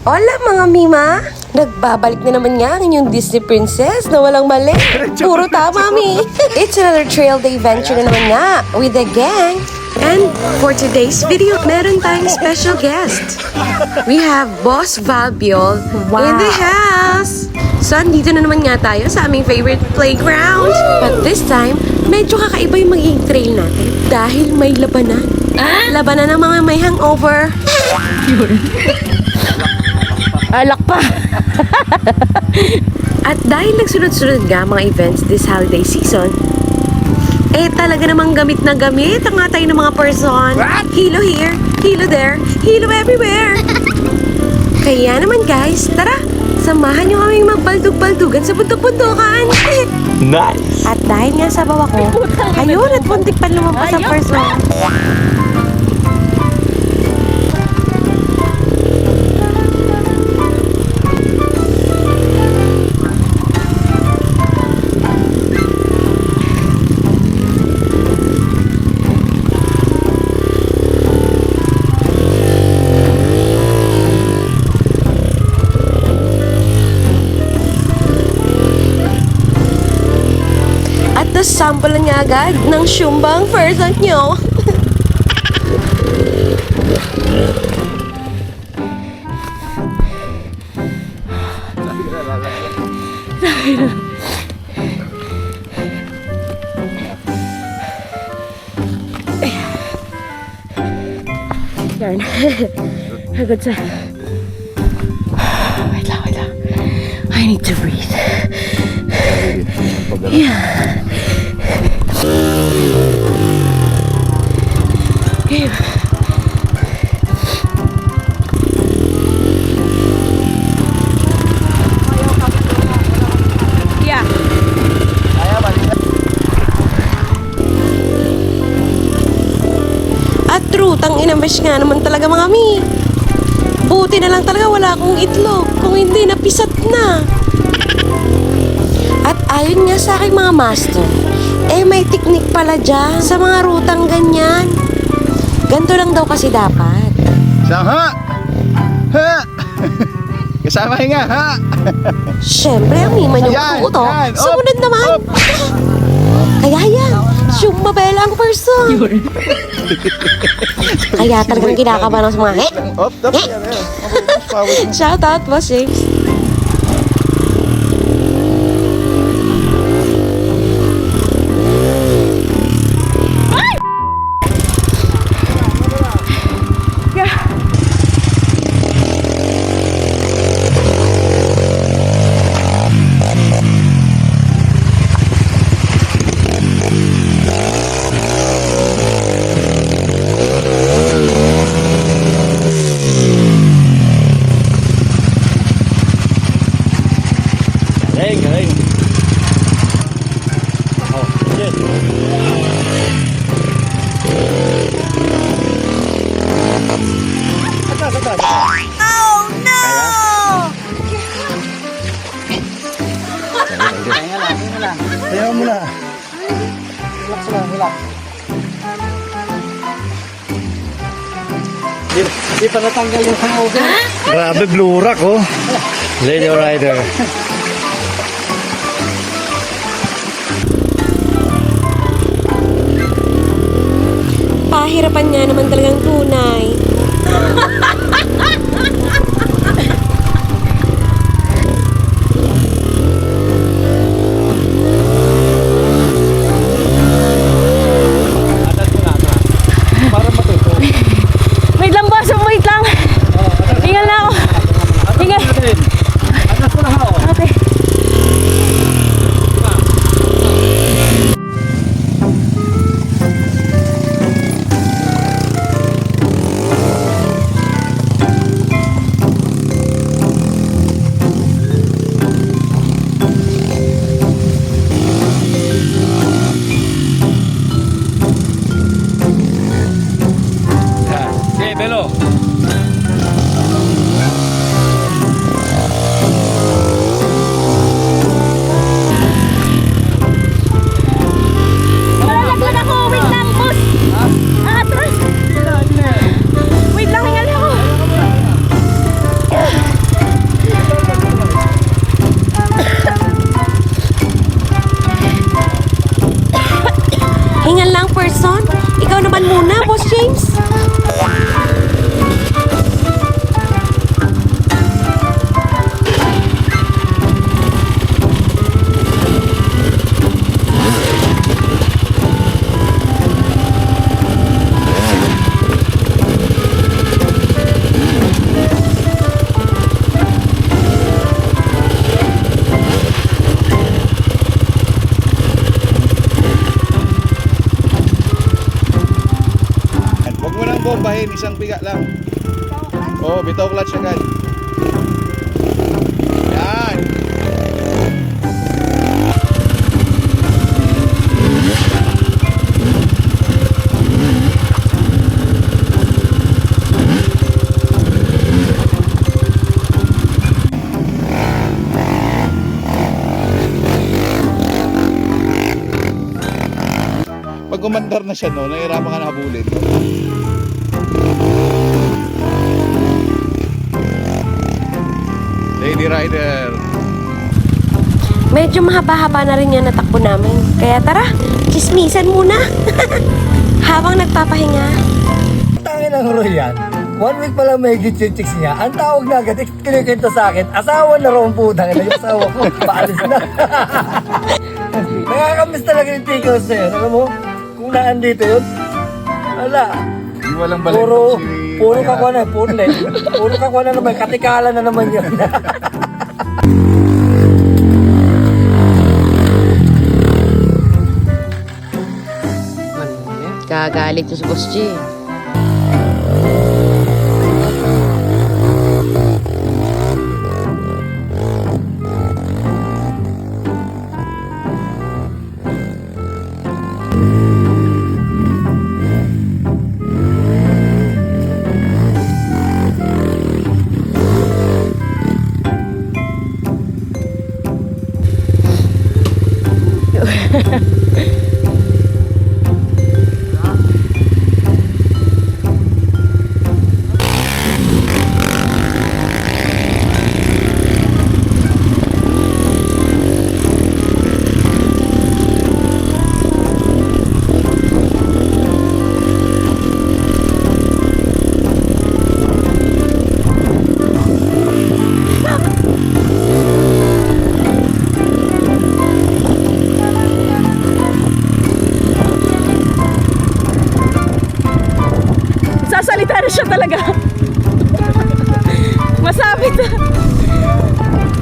Hola mga Mima! Nagbabalik na naman nga ang inyong Disney princess na walang mali. Puro tama, Mi. It's another trail day venture na naman nga with the gang. And for today's video, meron tayong special guest. We have Boss Valbiol in the house. So, dito na naman nga tayo sa aming favorite playground. But this time, medyo kakaiba yung magiging trail natin dahil may labanan. Labanan ng mga may hangover. Alak pa. At dahil nagsunod-sunod nga mga events this holiday season, talaga namang gamit na gamit ang atay ng mga person. Hilo here, hilo there, hilo everywhere. Kaya naman guys, tara, samahan nyo kaming magbaldug-baldugan sa bundok-bundukan. Nice! At dahil nga sa bawa ko, ayun at muntik pa lumampas ang person. Sample niya agad ng syumbang person nyo. Yan. Hagod sa... Wait lang. I need to breathe. Yeah. Yeah. At true, tang-inamas nga naman talaga mga Mi. Buti na lang talaga wala akong itlog. Kung hindi, napisat na. At ayon nga sa aking mga master, may teknik pala dyan sa mga rutang ganyan. Ganto lang daw kasi dapat. Sama! Ha! Kasama nga, ha! Siyempre, ang Mima niyong Yan, kuto. yan. Sumunod naman. Op. Kaya yan, sumabela ang person. Kaya talagang kinakabahan ako sa mga Op, top. Shout out, Boss James. Galing. Oh, yes. Oh no! Tayo mo na. Relax. Di pa natanggal yung hangover. Grabe, blue rock, oh. Lady Rider. Pahirapan nga naman talagang tunay. Wait lang, boss. Wait lang. Hingal na ako. Hingal. Okay. isang piga lang. Oo, bitaw clutch agad. Yan. Pag umandar na siya, no, nahihirapan ka na habulin. Lady Rider. Medyo mahaba-haba na rin yan na takbo namin. Kaya tara, chismisan muna. Habang nagpapahinga. Tangin ang huro yan. 1 week pa lang may chicks niya. Ang tawag na agad, kinikwento sa akin, asawa na raw ang putang. Yung asawa ko, paalis na. Nakakamiss talaga yung tickles na yun. Alam mo, kung naandito yun, wala. Di walang balik. Puro kakwa na, puro kakwa na naman, katikalan na naman yun. Gagalit to si Boss G. Sasalita na siya talaga. Masabit.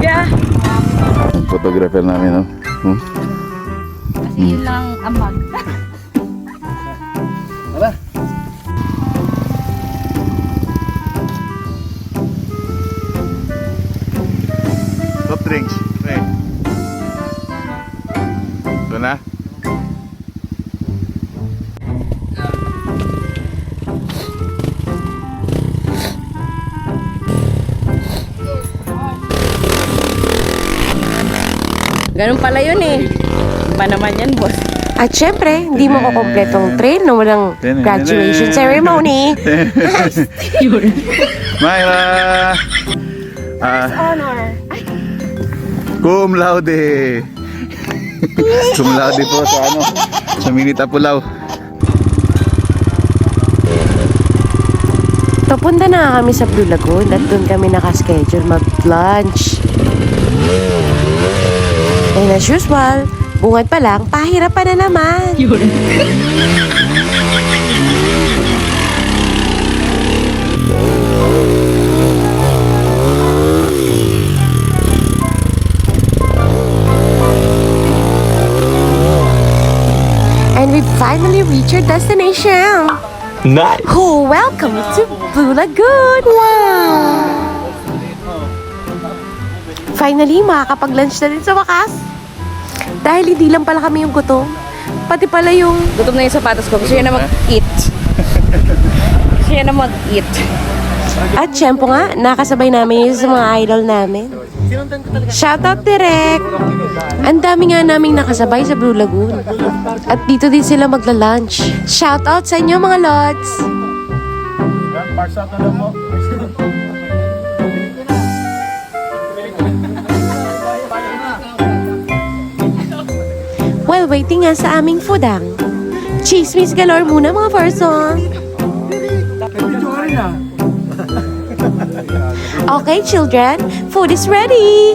Yeah. Photographer namin, no? Kasi yun lang amag. Tara. Soft drinks. Okay. Ito na. Ganun pala yun eh. Iba naman yan, boss. At syempre, hindi mo kukompletong train na walang graduation ceremony. Myra! Honor. Cum laude! Cum laude po sa ano, sa Minita Pulaw. Papunta na kami sa Blue Lagoon at doon kami nakaschedule mag-lunch. And as usual, bungad pa lang, pahirapan na naman. And we finally reached our destination. Nice! Oh, welcome to Blue Lagoon! Wow! Finally, makakapag-lunch na din sa wakas. Dahil hindi lang pala kami yung gutom. Pati pala yung... Gutom na yung sapatos ko. Gusto niya na mag-eat. Gusto niya na mag-eat. At syempre nga, nakasabay namin yung sa mga idol namin. Shoutout direct! Ang dami nga naming nakasabay sa Blue Lagoon. At dito din sila magla-lunch. Shoutout sa inyo mga lods! While waiting nga sa aming foodang, chismis galore muna mga person. Okay children, food is ready!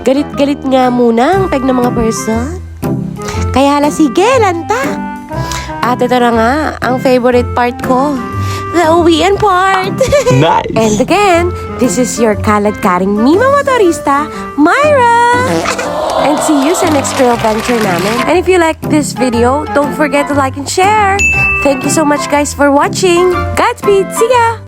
Galit-galit nga muna ang peg ng mga person. Kaya hala sige, lanta! At ito na nga, ang favorite part ko. The uwian part! Nice! And again, this is your kalad-karing Mima Motorista, Myra! And see you sa next trail venture namin. And if you like this video, don't forget to like and share. Thank you so much guys for watching. Godspeed! See ya!